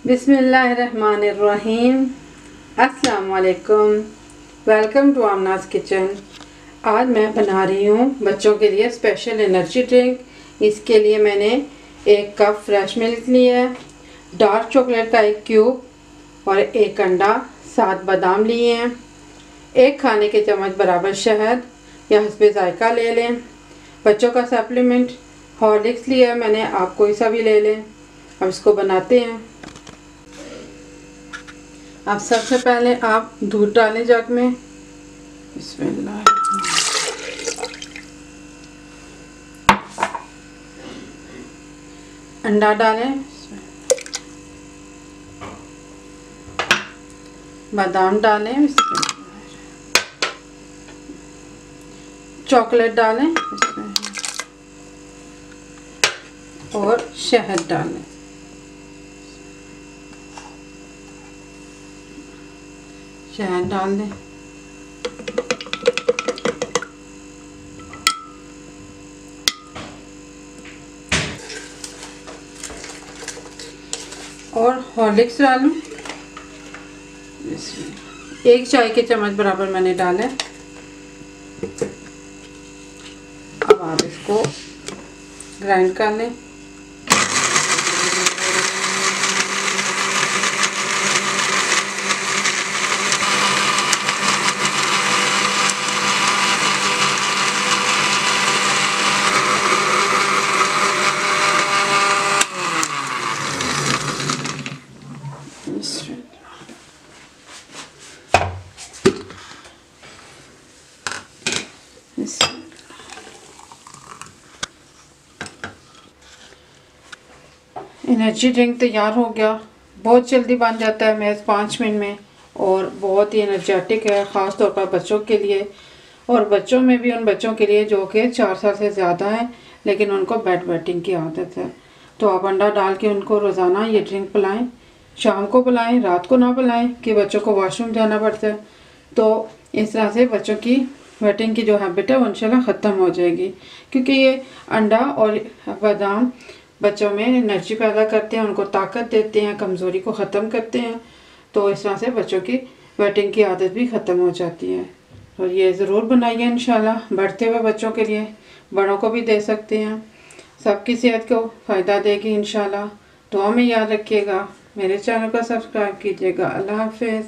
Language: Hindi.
बिस्मिल्लाहिर्रहमानिर्रहीम। अस्सलाम वालेकुम। Welcome to Amna's kitchen. आज मैं बना रही हूँ बच्चों के लिए स्पेशल एनर्जी ड्रिंक। इसके लिए मैंने 1 कप फ्रेश मिल्क लिया है, डार्क चॉकलेट का 1 क्यूब और 1 अंडा, 7 बादाम लिए हैं, 1 खाने के चम्मच बराबर शहद या हस्बे जायका ले लें। बच्चों का सप्लीमेंट हॉर्लिक्स लिया है मैंने, आप कोई सा भी ले लें। अब इसको बनाते हैं। अब सबसे पहले आप दूध डालें जग में। बिस्मिल्लाह। अंडा डालें, बादाम डालें, चॉकलेट डालें और शहद डालें। शहद डाल दें। और हॉर्लिक्स डालूं। 1 चाय के चम्मच बराबर मैंने डाला। अब आप इसको ग्राइंड कर लें। एनर्जी ड्रिंक तैयार हो गया। बहुत जल्दी बन जाता है, महज 5 मिनट में, और बहुत ही एनर्जेटिक है, ख़ास तौर पर बच्चों के लिए। और बच्चों में भी उन बच्चों के लिए जो कि 4 साल से ज़्यादा है लेकिन उनको बेड वेटिंग की आदत है। तो आप अंडा डाल के उनको रोज़ाना ये ड्रिंक पिलाएं। शाम को पिलाएं, रात को ना पिलाएं कि बच्चों को वॉशरूम जाना पड़ता है। तो इस तरह से बच्चों की वेटिंग की जो हैबिट है वो इंशाल्लाह ख़त्म हो जाएगी, क्योंकि ये अंडा और बादाम बच्चों में एनर्जी पैदा करते हैं, उनको ताकत देते हैं, कमज़ोरी को ख़त्म करते हैं। तो इस तरह से बच्चों की वेटिंग की आदत भी ख़त्म हो जाती है। और ये ज़रूर बनाइए इंशाल्लाह, बढ़ते हुए बच्चों के लिए, बड़ों को भी दे सकते हैं। सबकी सेहत को फ़ायदा देगी इंशाल्लाह। दुआ में याद रखिएगा। मेरे चैनल को सब्सक्राइब कीजिएगा। अल्लाह हाफ़िज़।